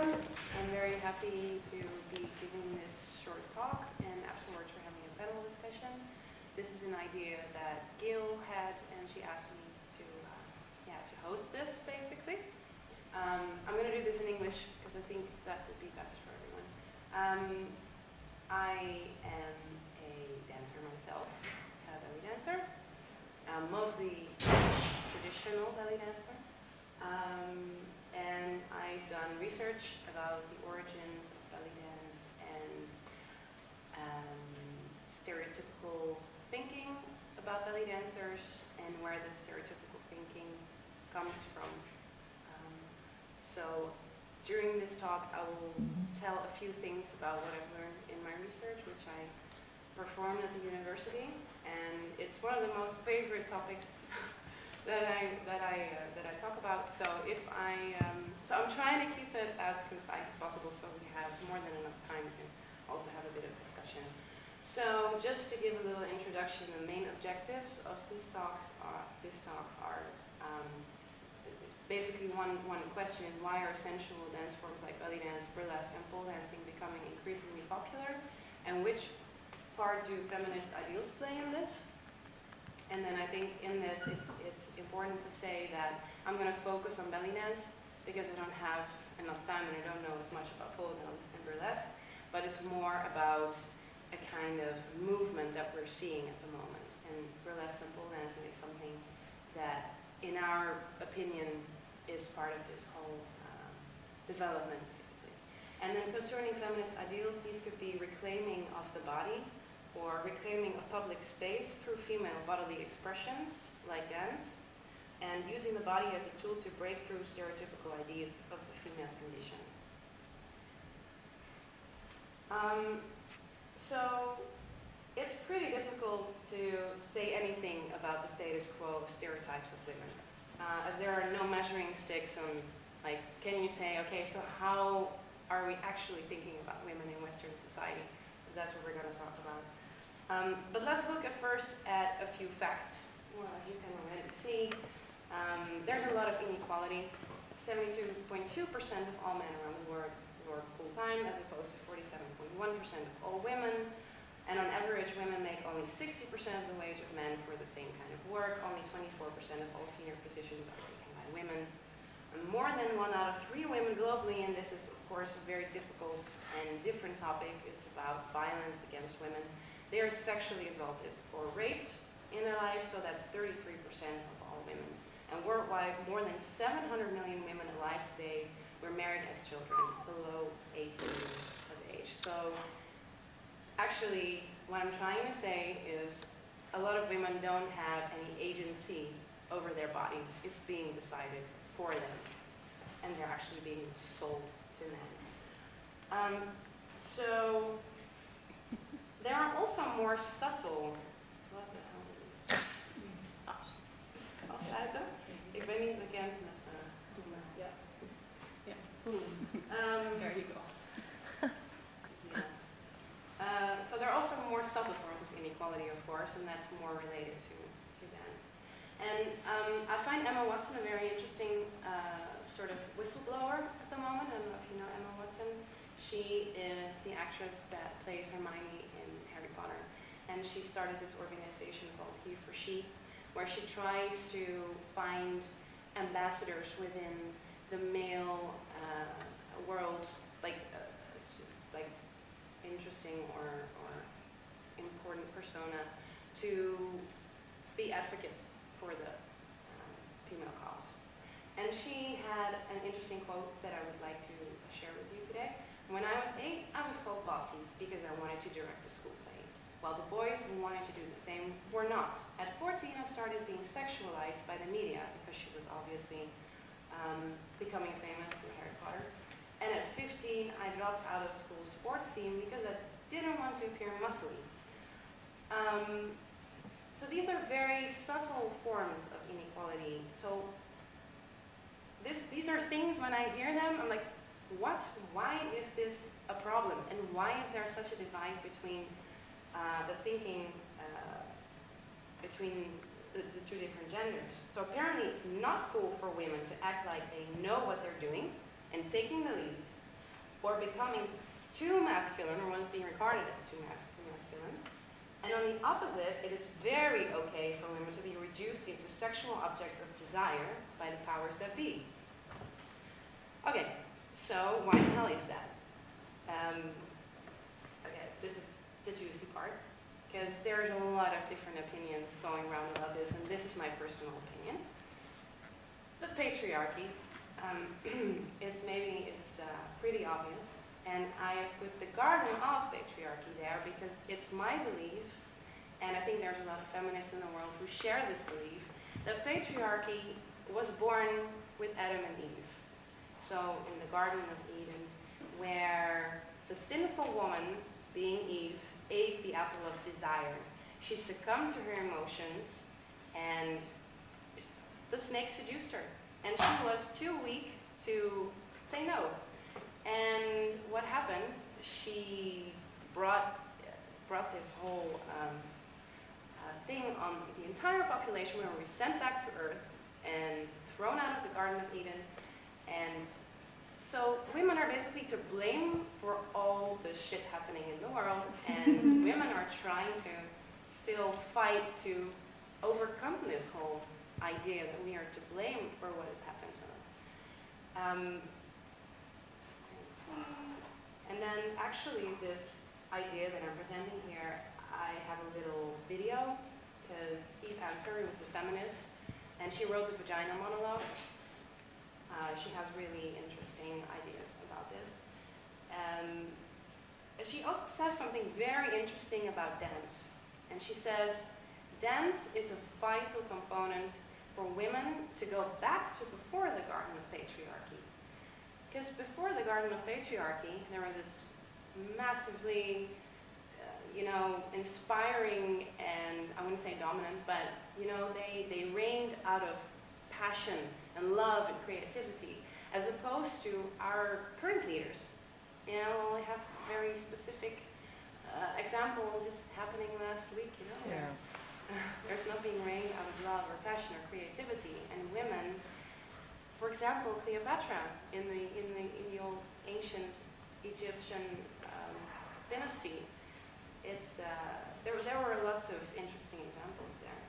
Pilgrim. I'm very happy to be giving this short talk and afterwards we're having a panel discussion. This is an idea that Gail had and she asked me to host this basically. I'm going to do this in English because I think that would be best for everyone. I am a dancer myself, a belly dancer, mostly traditional belly dancer. And I've done research about the origins of belly dance and stereotypical thinking about belly dancers and where the stereotypical thinking comes from. So during this talk I will tell a few things about what I've learned in my research, which I performed at the university, and it's one of the most favorite topics that I talk about. So I'm trying to keep it as concise as possible so we have more than enough time to also have a bit of discussion. So just to give a little introduction, the main objectives of this talk are basically one question: why are sensual dance forms like belly dance, burlesque, and pole dancing becoming increasingly popular, and which part do feminist ideals play in this? And then I think in this it's important to say that I'm going to focus on belly dance because I don't have enough time and I don't know as much about pole dance and burlesque, but it's more about a kind of movement that we're seeing at the moment. And burlesque and pole dancing is something that, in our opinion, is part of this whole development, basically. And then concerning feminist ideals, these could be reclaiming of the body, or reclaiming of public space through female bodily expressions, like dance, and using the body as a tool to break through stereotypical ideas of the female condition. So it's pretty difficult to say anything about the status quo of stereotypes of women, as there are no measuring sticks on, like, can you say, okay, so how are we actually thinking about women in Western society? Because that's what we're going to talk about. But let's look first at a few facts. Well, as you can already see, there's a lot of inequality. 72.2% of all men around the world work full-time, as opposed to 47.1% of all women. And on average, women make only 60% of the wage of men for the same kind of work. Only 24% of all senior positions are taken by women. And more than 1 out of 3 women globally, and this is of course a very difficult and different topic, it's about violence against women. They are sexually assaulted or raped in their lives, so that's 33% of all women. And worldwide, more than 700 million women alive today were married as children below 18 years of age. So actually, what I'm trying to say is a lot of women don't have any agency over their body. It's being decided for them, and they're actually being sold to men. So there are also more subtle. What the hell is this? Afsluiten? Ik ben niet bekend met. Yeah. There you go. So there are also more subtle forms of inequality, of course, and that's more related to dance. And I find Emma Watson a very interesting sort of whistleblower at the moment. I don't know if you know Emma Watson. She is the actress that plays Hermione in Harry Potter. And she started this organization called He for She, where she tries to find ambassadors within the male world, like interesting or important persona, to be advocates for the female cause. And she had an interesting quote that I would like to share with you today. When I was 8, I was called bossy because I wanted to direct a school play, while the boys who wanted to do the same were not. At 14, I started being sexualized by the media because she was obviously becoming famous through Harry Potter. And at 15, I dropped out of school sports team because I didn't want to appear muscly. So these are very subtle forms of inequality. So these are things, when I hear them, I'm like, what? Why is this a problem? And why is there such a divide between the thinking between the 2 different genders? So apparently it's not cool for women to act like they know what they're doing and taking the lead, or becoming too masculine, or one is being regarded as too masculine. And on the opposite, it is very okay for women to be reduced into sexual objects of desire by the powers that be. Okay, so why the hell is that? Okay, this is the juicy part, because there's a lot of different opinions going around about this, and this is my personal opinion. The patriarchy, it's pretty obvious, and I have put the garden of patriarchy there because it's my belief, and I think there's a lot of feminists in the world who share this belief, that patriarchy was born with Adam and Eve. So in the Garden of Eden, where the sinful woman, being Eve, ate the apple of desire. She succumbed to her emotions, and the snake seduced her. And she was too weak to say no. And what happened? She brought this whole thing on the entire population, where we were sent back to Earth and thrown out of the Garden of Eden. And so women are basically to blame for all the shit happening in the world, and women are trying to still fight to overcome this whole idea that we are to blame for what has happened to us. And then actually this idea that I'm presenting here, I have a little video, because Eve Ensler, who was a feminist, and she wrote the Vagina Monologues. She has really interesting ideas about this. She also says something very interesting about dance. And she says, dance is a vital component for women to go back to before the Garden of Patriarchy. Because before the Garden of Patriarchy, there were this massively, inspiring and, I wouldn't say dominant, but, they reigned out of passion and love and creativity, as opposed to our current leaders. I have a very specific example just happening last week, Yeah. There's nothing reigned out of love or passion or creativity, and women, for example, Cleopatra in the old ancient Egyptian dynasty. There were lots of interesting examples there.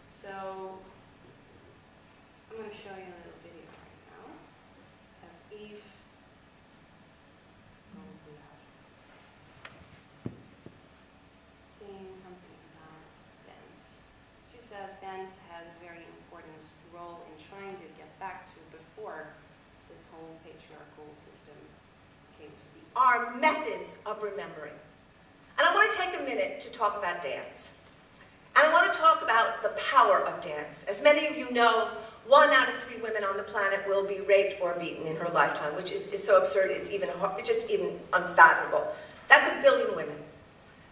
So I'm going to show you a little video right now of Eve. Saying something about dance. She says dance had a very important role in trying to get back to before this whole patriarchal system came to be. Our methods of remembering. And I want to take a minute to talk about dance. And I want to talk about the power of dance. As many of you know, 1 out of 3 women on the planet will be raped or beaten in her lifetime, which is so absurd, it's just even unfathomable. That's 1 billion women.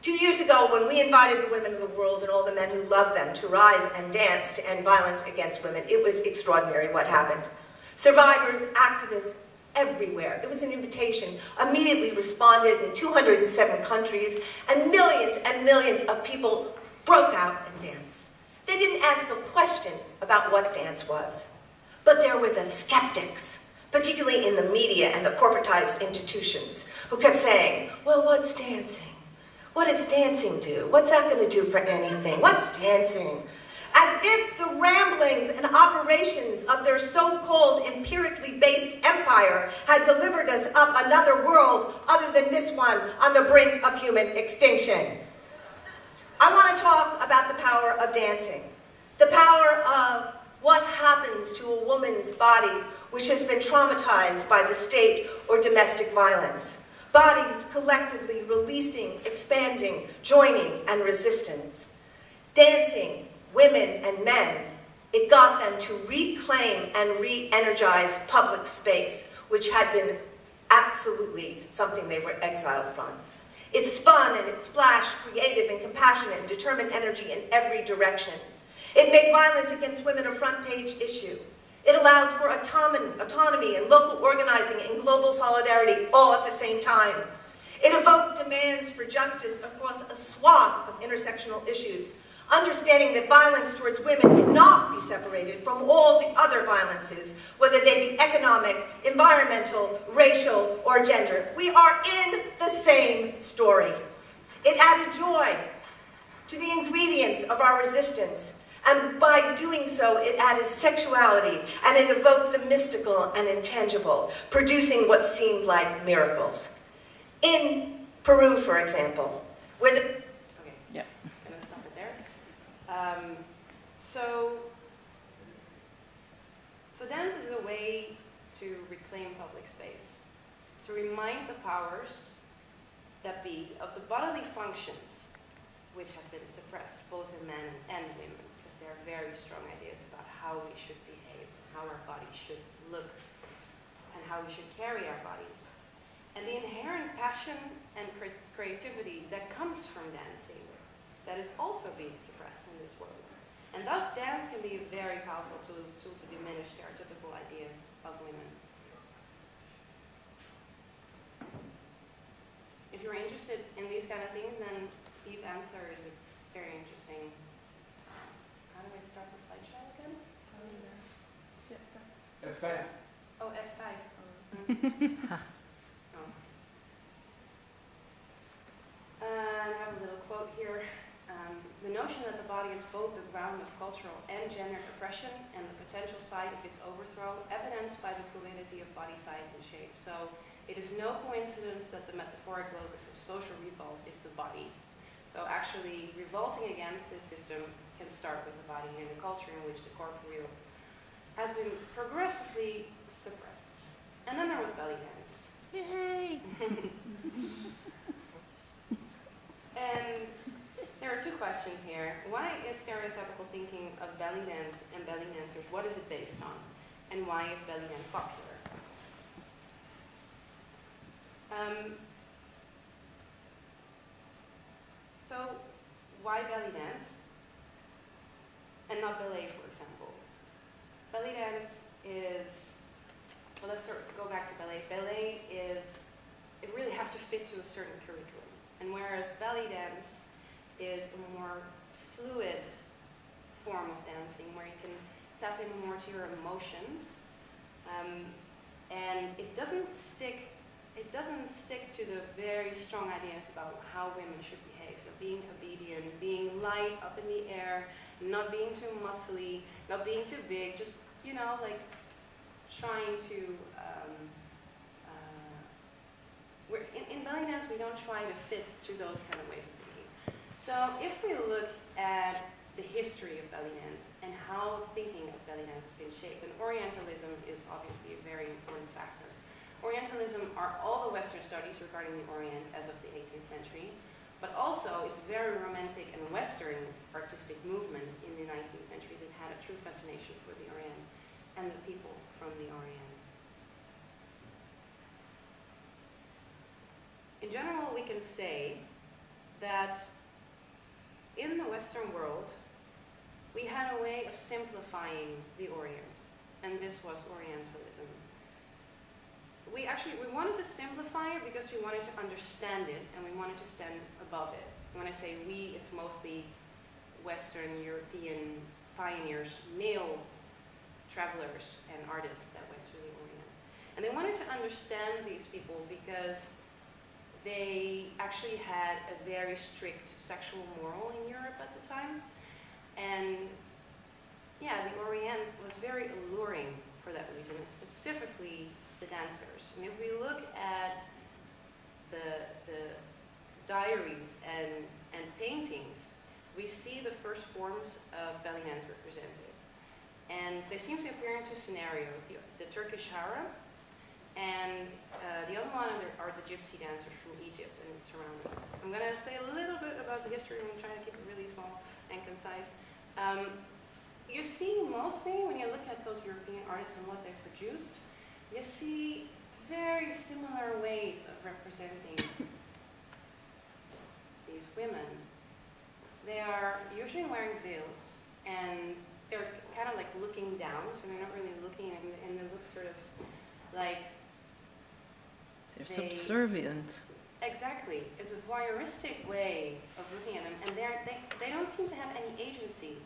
2 years ago, when we invited the women of the world and all the men who love them to rise and dance to end violence against women, it was extraordinary what happened. Survivors, activists, everywhere. It was an invitation, immediately responded in 207 countries, and millions of people broke out and danced. They didn't ask a question about what dance was. But there were the skeptics, particularly in the media and the corporatized institutions, who kept saying, well, what's dancing? What does dancing do? What's that going to do for anything? What's dancing? As if the ramblings and operations of their so-called empirically based empire had delivered us up another world other than this one on the brink of human extinction. I want to talk about the power of dancing, the power of what happens to a woman's body which has been traumatized by the state or domestic violence. Bodies collectively releasing, expanding, joining, and resistance. Dancing, women and men, it got them to reclaim and re-energize public space, which had been absolutely something they were exiled from. It spun and it splashed creative and compassionate and determined energy in every direction. It made violence against women a front-page issue. It allowed for autonomy and local organizing and global solidarity all at the same time. It evoked demands for justice across a swath of intersectional issues. Understanding that violence towards women cannot be separated from all the other violences, whether they be economic, environmental, racial, or gender. We are in the same story. It added joy to the ingredients of our resistance, and by doing so, it added sexuality, and it evoked the mystical and intangible, producing what seemed like miracles. In Peru, for example, where the So dance is a way to reclaim public space, to remind the powers that be of the bodily functions which have been suppressed, both in men and women, because there are very strong ideas about how we should behave, how our bodies should look, and how we should carry our bodies. And the inherent passion and creativity that comes from dancing that is also being suppressed in this world. And thus, dance can be a very powerful tool to diminish stereotypical ideas of women. If you're interested in these kind of things, then Eve's answer is very interesting. How do I start the slideshow again? F5. Oh, F5. And I have a little quote here. The notion that the body is both the ground of cultural and gendered oppression and the potential site of its overthrow, evidenced by the fluidity of body size and shape. So it is no coincidence that the metaphoric locus of social revolt is the body. So actually, revolting against this system can start with the body in a culture in which the corporeal has been progressively suppressed. And then there was belly dance. Yay! And there are two questions here. Why is stereotypical thinking of belly dance and belly dancers, what is it based on? And why is belly dance popular? So, why belly dance? And not ballet, for example. Belly dance is, well, let's go back to ballet. Ballet is, it really has to fit to a certain curriculum. And whereas belly dance is a more fluid form of dancing, where you can tap in more to your emotions, and it doesn't stick to the very strong ideas about how women should behave. You know, being obedient, being light up in the air, not being too muscly, not being too big, just, you know, like trying to, in belly dance we don't try to fit to those kind of ways of thinking. So if we look at the history of belly dance and how thinking of belly dance has been shaped, then Orientalism is obviously a very important factor. Orientalism are all the Western studies regarding the Orient as of the 18th century, but also is a very romantic and Western artistic movement in the 19th century that had a true fascination for the Orient and the people from the Orient. In general, we can say that in the Western world, we had a way of simplifying the Orient, and this was Orientalism. We wanted to simplify it because we wanted to understand it, and we wanted to stand above it. When I say we, it's mostly Western European pioneers, male travelers and artists that went to the Orient. And they wanted to understand these people because they actually had a very strict sexual moral in Europe at the time. And yeah, the Orient was very alluring for that reason, specifically the dancers. And if we look at the diaries and paintings, we see the first forms of belly dance represented. And they seem to appear in two scenarios, the Turkish harem, and the other one are the gypsy dancers from Egypt and its surroundings. I'm going to say a little bit about the history. I'm trying to keep it really small and concise. You see mostly, when you look at those European artists and what they've produced, you see very similar ways of representing these women. They are usually wearing veils, and they're kind of like looking down, so they're not really looking, and they look sort of like They're subservient. exactly, is a voyeuristic way of looking at them, and they don't seem to have any agency.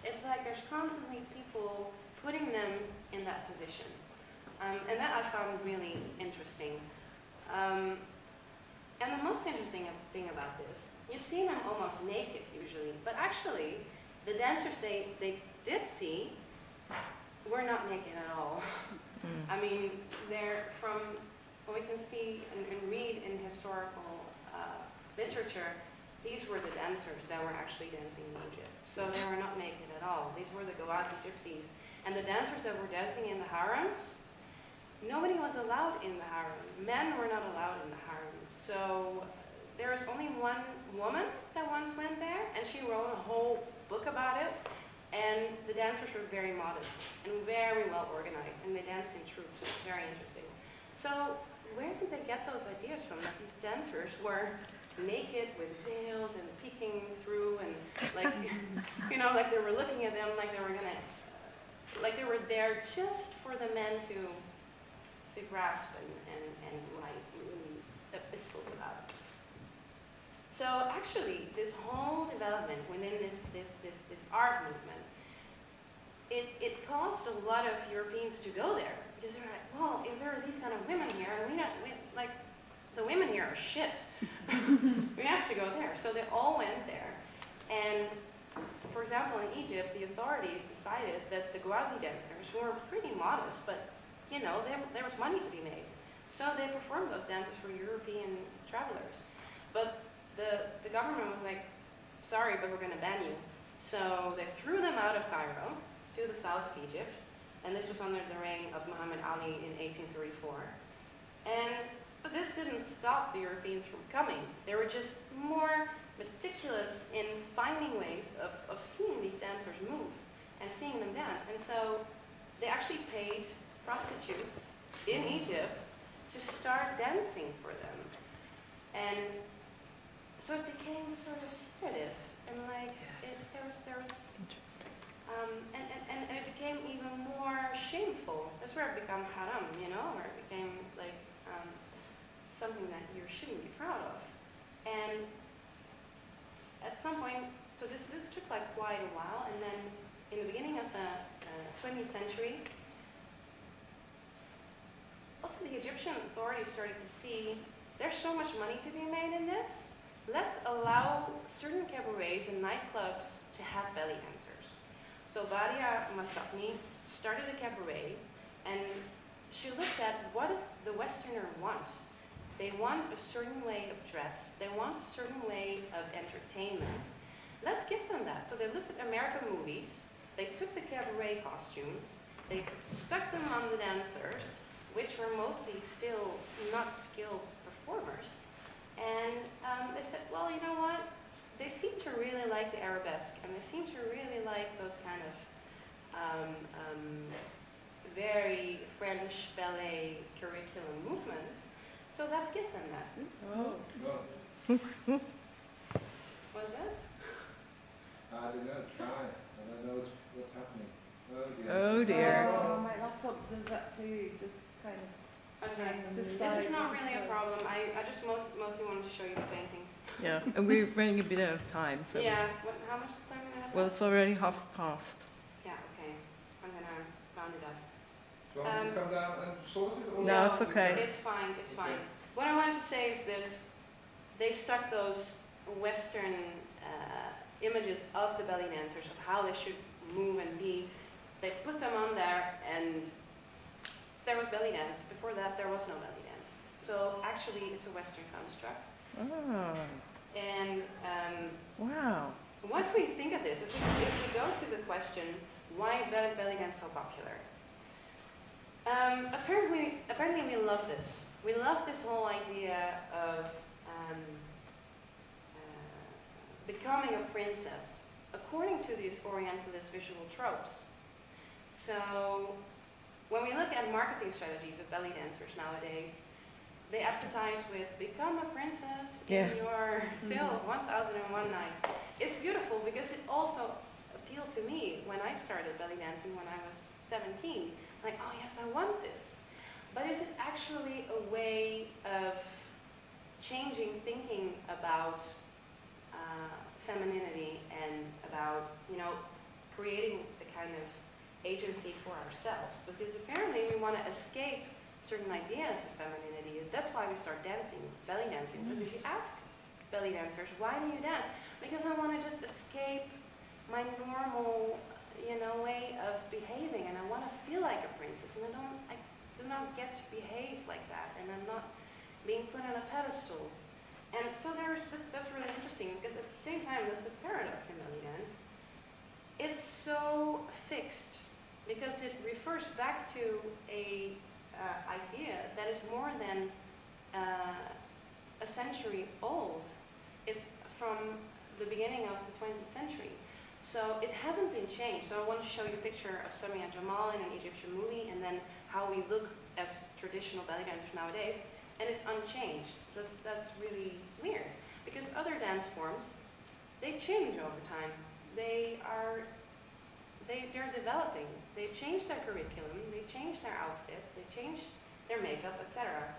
It's like there's constantly people putting them in that position. And that I found really interesting. And the most interesting thing about this, you see them almost naked usually, but actually the dancers they did see were not naked at all. I mean, they're from what we can see and read in historical literature, these were the dancers that were actually dancing in Egypt. So they were not naked at all. These were the Ghawazi gypsies. And the dancers that were dancing in the harems, nobody was allowed in the harem. Men were not allowed in the harem. So there was only one woman that once went there, and she wrote a whole book about it. And the dancers were very modest and very well organized, and they danced in troops. Very interesting. So where did they get those ideas from, that these dancers were naked with veils and peeking through, and like, you know, like they were looking at them like they were gonna, like they were there just for the men to grasp and like the pistols about. So actually, this whole development within this art movement, it caused a lot of Europeans to go there, because they're like, well, if there are these kind of women here, and like the women here are shit. We have to go there. So they all went there, and for example, in Egypt, the authorities decided that the Ghawazi dancers, who were pretty modest, but you know, there was money to be made. So they performed those dances for European travelers. But the government was like, sorry, but we're going to ban you. So they threw them out of Cairo to the south of Egypt. And this was under the reign of Muhammad Ali in 1834. But this didn't stop the Europeans from coming. They were just more meticulous in finding ways of seeing these dancers move and seeing them dance. And so they actually paid prostitutes in Egypt to start dancing for them. And so it became sort of secretive, and like there was and it became even more shameful. That's where it became haram, you know, where it became like something that you shouldn't be proud of. And at some point, so this took like quite a while, and then in the beginning of the 20th century, also the Egyptian authorities started to see there's so much money to be made in this. Let's allow certain cabarets and nightclubs to have belly dancers. So Vadia Masapni started a cabaret, and she looked at what does the Westerner want. They want a certain way of dress. They want a certain way of entertainment. Let's give them that. So they looked at American movies. They took the cabaret costumes. They stuck them on the dancers, which were mostly still not skilled performers. And they said, well, you know what? They seem to really like the arabesque, and they seem to really like those kind of very French ballet curriculum movements. So let's give them that. Oh. What's this? I don't know, try. I don't know what's happening. Oh dear. Oh dear. Oh, my laptop does that too, just kind of. Okay. This This is not really a problem. I just mostly wanted to show you the paintings. Yeah, and we're running a bit out of time. So Yeah. How much time do we have? Well, it's already 1/2 past. Yeah. Okay. I'm gonna round it up. Do you want me to come down and sort it? Or No, it's okay. It's fine. It's fine. What I wanted to say is this: they stuck those Western images of the belly dancers, of how they should move and be. They put them on there, and there was belly dance. Before that, there was no belly dance. So actually, it's a Western construct. Oh, And wow. what do we think of this? If we go to the question, why is belly dance so popular? Apparently we love this. We love this whole idea of becoming a princess, according to these Orientalist visual tropes. So when we look at marketing strategies of belly dancers nowadays, they advertise with "Become a princess in your till 1001 nights." It's beautiful because it also appealed to me when I started belly dancing when I was 17. It's like, oh yes, I want this. But is it actually a way of changing thinking about femininity and about, you know, creating a kind of agency for ourselves. Because apparently we want to escape certain ideas of femininity. That's why we start dancing, belly dancing. Because if you ask belly dancers, why do you dance? Because I want to just escape my normal, you know, way of behaving, and I want to feel like a princess, and I do not get to behave like that, and I'm not being put on a pedestal. And so that's really interesting, because at the same time, there's the paradox in belly dance. It's so fixed, because it refers back to a idea that is more than a century old. It's from the beginning of the 20th century. So it hasn't been changed. So I want to show you a picture of Samia Jamal in an Egyptian movie, and then how we look as traditional belly dancers nowadays, and it's unchanged. That's really weird, because other dance forms, they change over time. They're developing. They change their curriculum, they change their outfits, they change their makeup, etc.